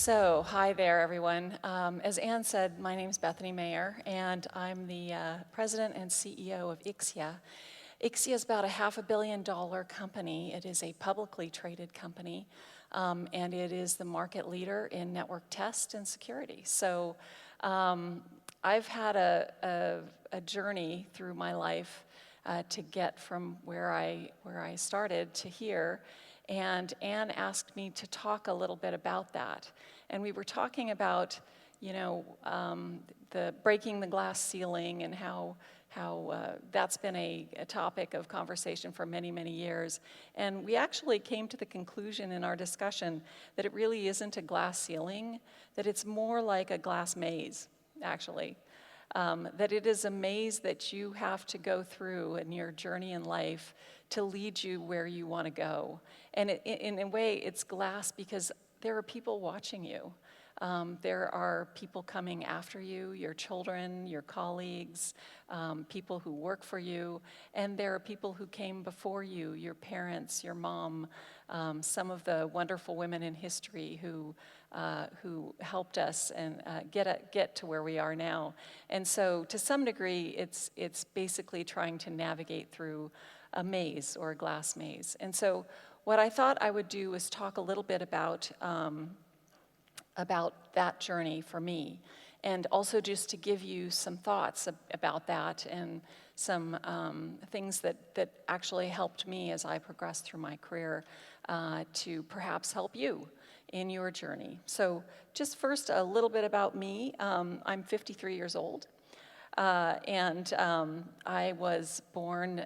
Hi there, everyone. As Anne said, my name is Bethany Mayer, and I'm the president and CEO of Ixia. Ixia is about a $500 million company. It is a publicly traded company, and it is the market leader in network test and security. I've had a journey through my life to get from where I started to here. And Anne asked me to talk a little bit about that. And we were talking about, the breaking the glass ceiling and how that's been a topic of conversation for many, many years. And we actually came to the conclusion in our discussion that it really isn't a glass ceiling, that it's more like a glass maze, actually. That it is a maze that you have to go through in your journey in life to lead you where you want to go. And in a way, it's glass because there are people watching you. There are people coming after you, your children, your colleagues, people who work for you, and there are people who came before you, your parents, your mom, some of the wonderful women in history who helped us and get to where we are now. And so to some degree, it's basically trying to navigate through a maze or a glass maze. And so what I thought I would do is talk a little bit about that journey for me, and also just to give you some thoughts about that and some things that actually helped me as I progressed through my career to perhaps help you in your journey. So just first, a little bit about me. I'm 53 years old. And I was born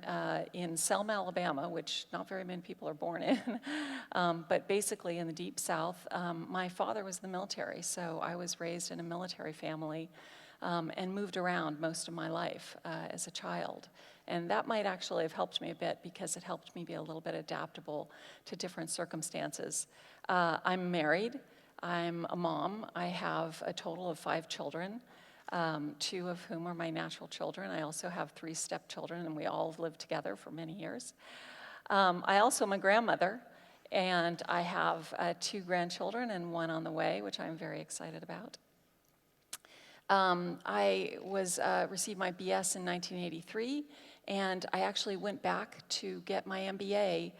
in Selma, Alabama, which not very many people are born in, but basically in the Deep South. My father was in the military, so I was raised in a military family and moved around most of my life as a child. And that might actually have helped me a bit because it helped me be a little bit adaptable to different circumstances. I'm married. I'm a mom. I have a total of 5 children. 2 of whom are my natural children. I also have 3 stepchildren, and we all have lived together for many years. I also am a grandmother, and I have 2 grandchildren and 1 on the way, which I'm very excited about. I received my BS in 1983, and I actually went back to get my MBA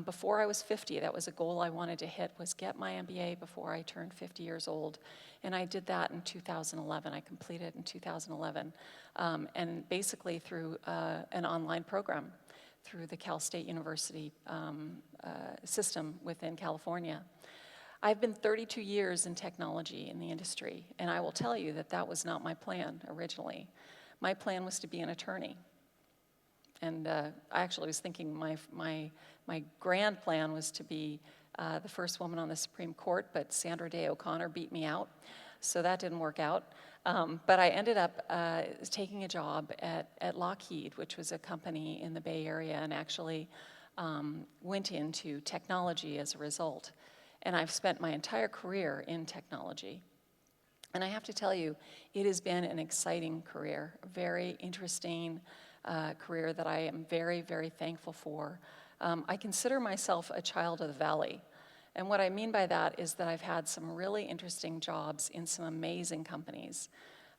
before I was 50. That was a goal I wanted to hit, was get my MBA before I turned 50 years old. And I did that in 2011. I completed it in 2011. And basically through an online program through the Cal State University system within California. I've been 32 years in technology in the industry, and I will tell you that that was not my plan originally. My plan was to be an attorney. And I actually was thinking my grand plan was to be the first woman on the Supreme Court, but Sandra Day O'Connor beat me out, so that didn't work out. But I ended up taking a job at Lockheed, which was a company in the Bay Area, and actually went into technology as a result. And I've spent my entire career in technology. And I have to tell you, it has been an exciting career, a very interesting career that I am very, very thankful for. I consider myself a child of the Valley. And what I mean by that is that I've had some really interesting jobs in some amazing companies.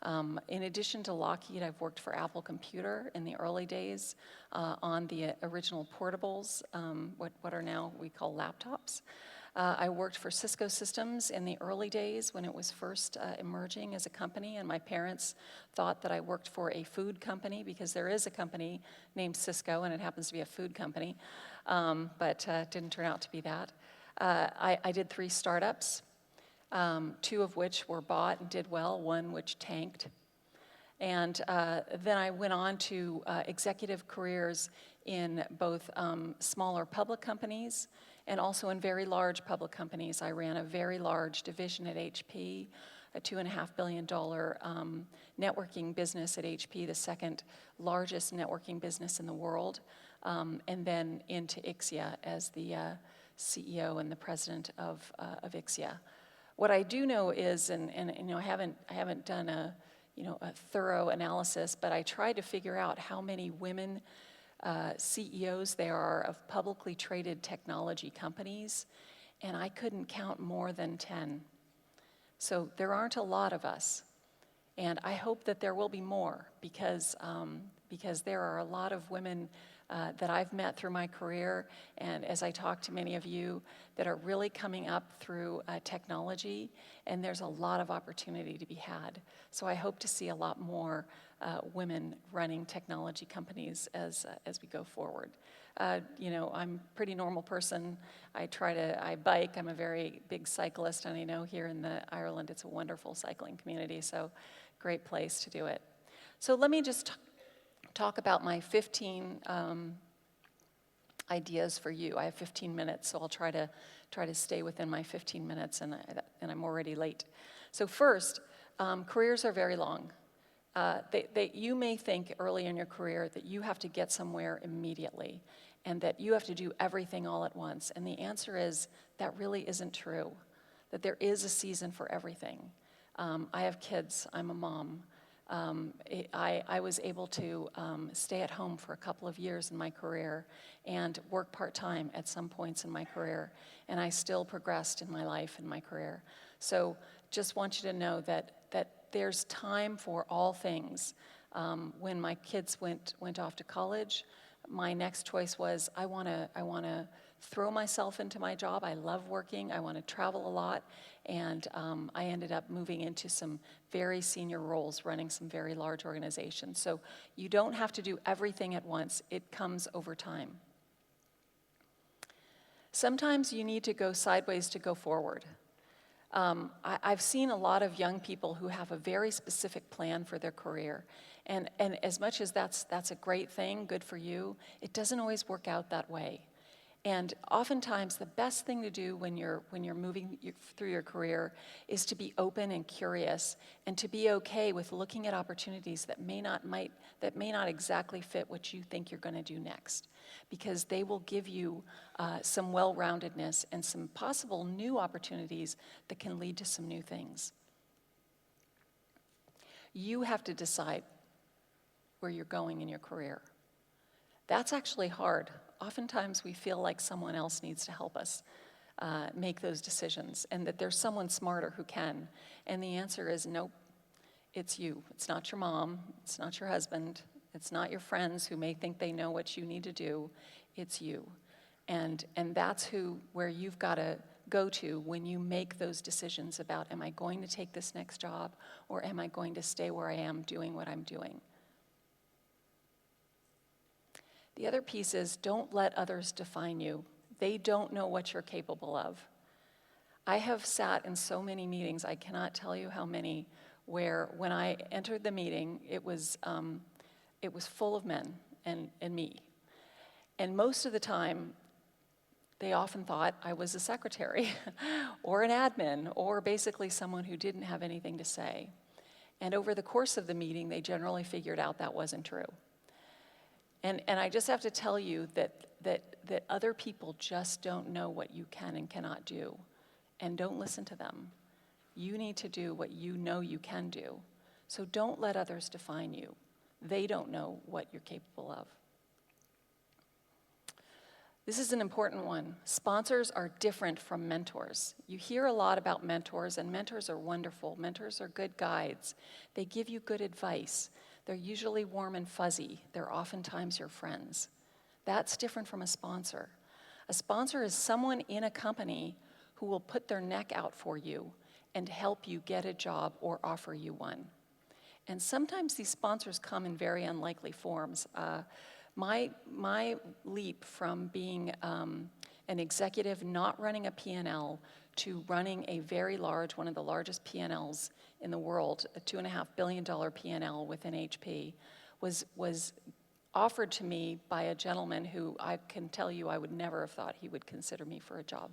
In addition to Lockheed, I've worked for Apple Computer in the early days on the original portables, what are now we call laptops. I worked for Cisco Systems in the early days when it was first emerging as a company, and my parents thought that I worked for a food company because there is a company named Cisco, and it happens to be a food company, but it didn't turn out to be that. I did 3 startups, 2 of which were bought and did well, 1 which tanked. And then I went on to executive careers in both smaller public companies and also in very large public companies. I ran a very large division at HP, a $2.5 billion networking business at HP, the 2nd largest networking business in the world, and then into Ixia as the CEO and the president of Ixia. What I do know is, and I haven't done a thorough analysis, but I tried to figure out how many women CEOs there are of publicly traded technology companies, and I couldn't count more than 10. So there aren't a lot of us. And I hope that there will be more because there are a lot of women that I've met through my career, and as I talk to many of you, that are really coming up through technology, and there's a lot of opportunity to be had. So I hope to see a lot more women running technology companies as we go forward. You know, I'm a pretty normal person. I bike. I'm a very big cyclist, and I know here in Ireland it's a wonderful cycling community, so great place to do it. So let me just talk about my 15 ideas for you. I have 15 minutes, so I'll try to stay within my 15 minutes, and I'm already late. So first, careers are very long. You may think early in your career that you have to get somewhere immediately and that you have to do everything all at once. And the answer is that really isn't true, that there is a season for everything. I have kids. I'm a mom. I was able to stay at home for a couple of years in my career and work part-time at some points in my career, and I still progressed in my life and my career. So just want you to know that there's time for all things. When my kids went off to college, my next choice was I want to throw myself into my job. I love working. I want to travel a lot. And I ended up moving into some very senior roles, running some very large organizations. So you don't have to do everything at once. It comes over time. Sometimes you need to go sideways to go forward. I've seen a lot of young people who have a very specific plan for their career. And as much as that's a great thing, good for you, it doesn't always work out that way. And oftentimes, the best thing to do when you're moving through your career is to be open and curious, and to be okay with looking at opportunities that may not exactly fit what you think you're going to do next, because they will give you some well-roundedness and some possible new opportunities that can lead to some new things. You have to decide where you're going in your career. That's actually hard. Oftentimes we feel like someone else needs to help us make those decisions, and that there's someone smarter who can. And the answer is nope, it's you. It's not your mom, it's not your husband, it's not your friends who may think they know what you need to do, it's you. And that's where you've got to go to when you make those decisions about, am I going to take this next job, or am I going to stay where I am doing what I'm doing? The other piece is, don't let others define you. They don't know what you're capable of. I have sat in so many meetings, I cannot tell you how many, where when I entered the meeting, it was full of men and me. And most of the time, they often thought I was a secretary or an admin, or basically someone who didn't have anything to say. And over the course of the meeting, they generally figured out that wasn't true. And I just have to tell you that other people just don't know what you can and cannot do. And don't listen to them. You need to do what you know you can do. So don't let others define you. They don't know what you're capable of. This is an important one. Sponsors are different from mentors. You hear a lot about mentors, and mentors are wonderful. Mentors are good guides. They give you good advice. They're usually warm and fuzzy. They're oftentimes your friends. That's different from a sponsor. A sponsor is someone in a company who will put their neck out for you and help you get a job or offer you one. And sometimes these sponsors come in very unlikely forms. My leap from being an executive not running a P&L to running a very large, one of the largest P&Ls in the world, a $2.5 billion P&L within HP, was offered to me by a gentleman who I can tell you I would never have thought he would consider me for a job.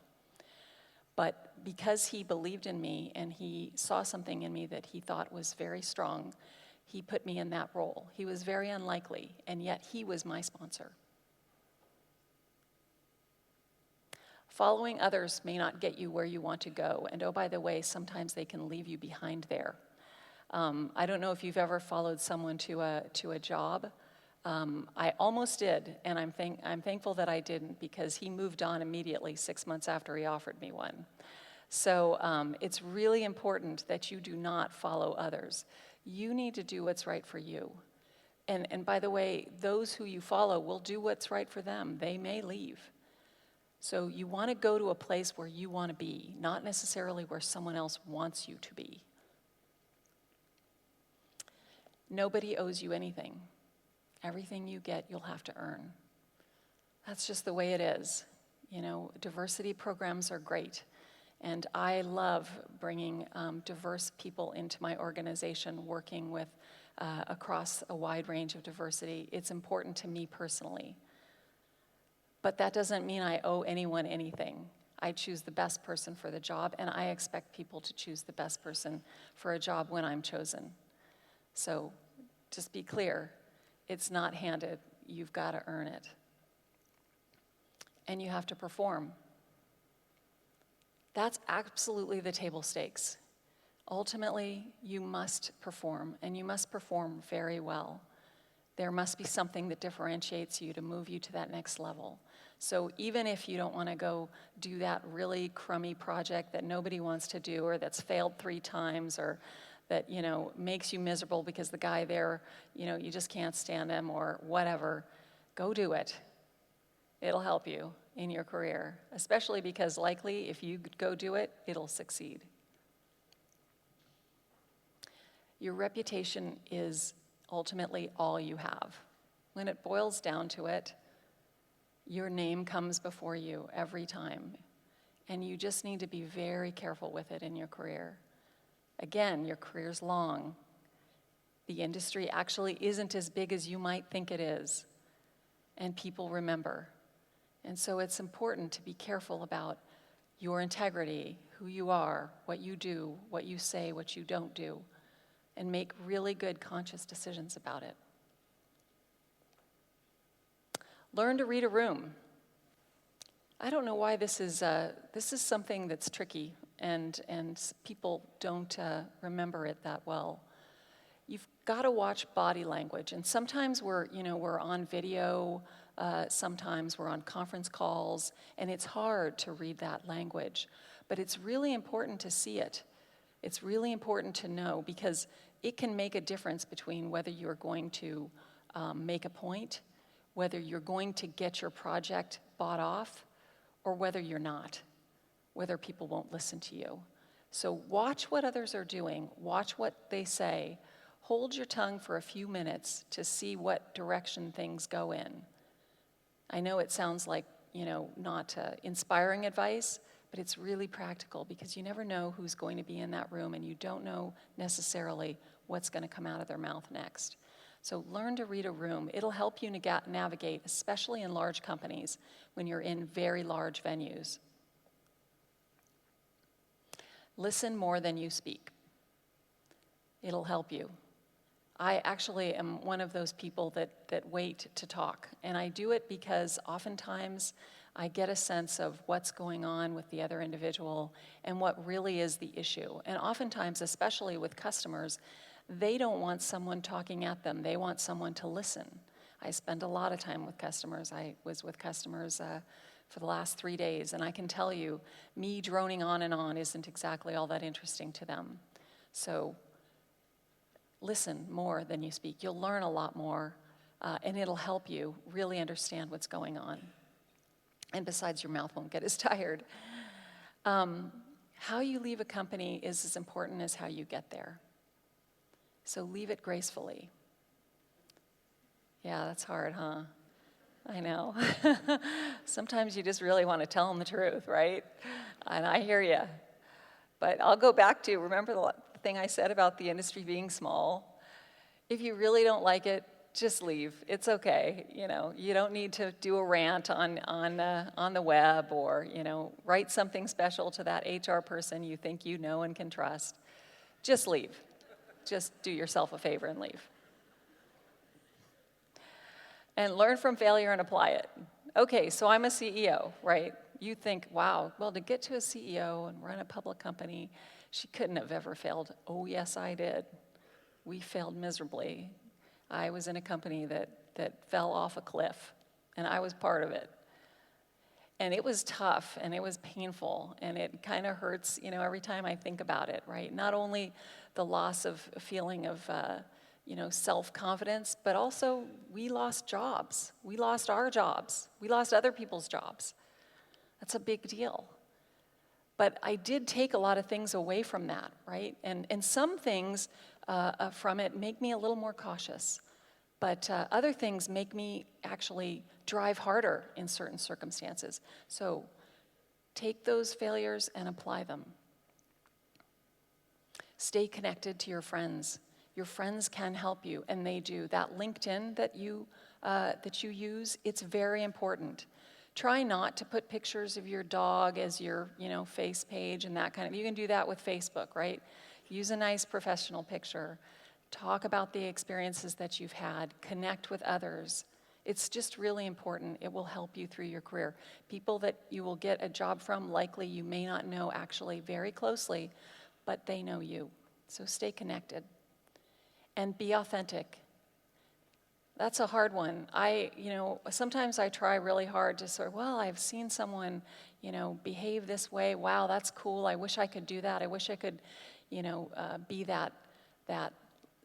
But because he believed in me and he saw something in me that he thought was very strong, he put me in that role. He was very unlikely, and yet he was my sponsor. Following others may not get you where you want to go, and oh, by the way, sometimes they can leave you behind there. I don't know if you've ever followed someone to a job. I almost did, and I'm thankful that I didn't, because he moved on immediately 6 months after he offered me one. So it's really important that you do not follow others. You need to do what's right for you. And by the way, those who you follow will do what's right for them. They may leave. So you want to go to a place where you want to be, not necessarily where someone else wants you to be. Nobody owes you anything. Everything you get, you'll have to earn. That's just the way it is. You know, diversity programs are great. And I love bringing diverse people into my organization, working with across a wide range of diversity. It's important to me personally. But that doesn't mean I owe anyone anything. I choose the best person for the job, and I expect people to choose the best person for a job when I'm chosen. So just be clear, it's not handed. You've got to earn it. And you have to perform. That's absolutely the table stakes. Ultimately, you must perform, and you must perform very well. There must be something that differentiates you to move you to that next level. So even if you don't want to go do that really crummy project that nobody wants to do, or that's failed 3 times, or that, you know, makes you miserable because the guy there, you know, you just can't stand him or whatever, go do it. It'll help you in your career, especially because likely if you go do it, it'll succeed. Your reputation is ultimately all you have. When it boils down to it, your name comes before you every time, and you just need to be very careful with it in your career. Again, your career's long. The industry actually isn't as big as you might think it is, and people remember. And so it's important to be careful about your integrity, who you are, what you do, what you say, what you don't do, and make really good conscious decisions about it. Learn to read a room. I don't know why this is something that's tricky, and people don't remember it that well. You've got to watch body language, and sometimes we're on video, sometimes we're on conference calls, and it's hard to read that language. But it's really important to see it. It's really important to know, because it can make a difference between whether you're going to make a point, whether you're going to get your project bought off, or whether you're not, whether people won't listen to you. So watch what others are doing, watch what they say, hold your tongue for a few minutes to see what direction things go in. I know it sounds like, not inspiring advice, but it's really practical, because you never know who's going to be in that room, and you don't know necessarily what's going to come out of their mouth next. So learn to read a room. It'll help you navigate, especially in large companies, when you're in very large venues. Listen more than you speak. It'll help you. I actually am one of those people that wait to talk, and I do it because oftentimes I get a sense of what's going on with the other individual and what really is the issue. And oftentimes, especially with customers, they don't want someone talking at them. They want someone to listen. I spend a lot of time with customers. I was with customers for the last 3 days, and I can tell you, me droning on and on isn't exactly all that interesting to them. So listen more than you speak. You'll learn a lot more, and it'll help you really understand what's going on. And besides, your mouth won't get as tired. How you leave a company is as important as how you get there. So leave it gracefully. Yeah, that's hard, huh? I know. Sometimes you just really want to tell them the truth, right? And I hear you. But I'll go back to, remember the thing I said about the industry being small? If you really don't like it, just leave. It's okay. You don't need to do a rant on the web, or write something special to that HR person you think you know and can trust. Just leave. Just do yourself a favor and leave. And learn from failure and apply it. Okay, so I'm a CEO, right? You think, wow, well, to get to a CEO and run a public company, she couldn't have ever failed. Oh, yes, I did. We failed miserably. I was in a company that fell off a cliff, and I was part of it. And it was tough, and it was painful, and it kind of hurts, every time I think about it, right? Not only the loss of a feeling of, self-confidence, but also we lost jobs. We lost our jobs. We lost other people's jobs. That's a big deal. But I did take a lot of things away from that, right? And some things from it make me a little more cautious. But other things make me actually drive harder in certain circumstances. So take those failures and apply them. Stay connected to your friends. Your friends can help you, and they do. That LinkedIn that you use, it's very important. Try not to put pictures of your dog as your, face page and that kind of. You can do that with Facebook, right? Use a nice professional picture. Talk about the experiences that you've had. Connect with others. It's just really important. It will help you through your career. People that you will get a job from, likely you may not know actually very closely, but they know you. So stay connected. And be authentic. That's a hard one. Sometimes I try really hard to sort of, I've seen someone, behave this way. Wow, that's cool. I wish I could do that. I wish I could, be that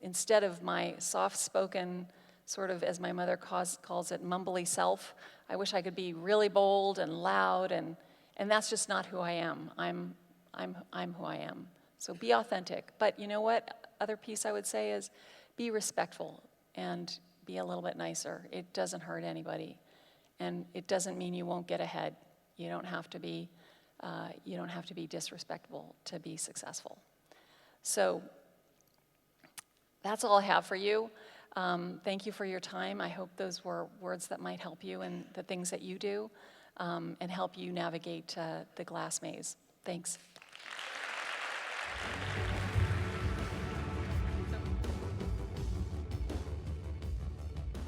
instead of my soft-spoken, sort of, as my mother calls it, mumbly self, I wish I could be really bold and loud, and that's just not who I am. I'm who I am. So be authentic. But you know what? Other piece I would say is be respectful and be a little bit nicer. It doesn't hurt anybody, and it doesn't mean you won't get ahead. You don't have to be disrespectful to be successful. So that's all I have for you. Thank you for your time. I hope those were words that might help you in the things that you do, and help you navigate the glass maze. Thanks.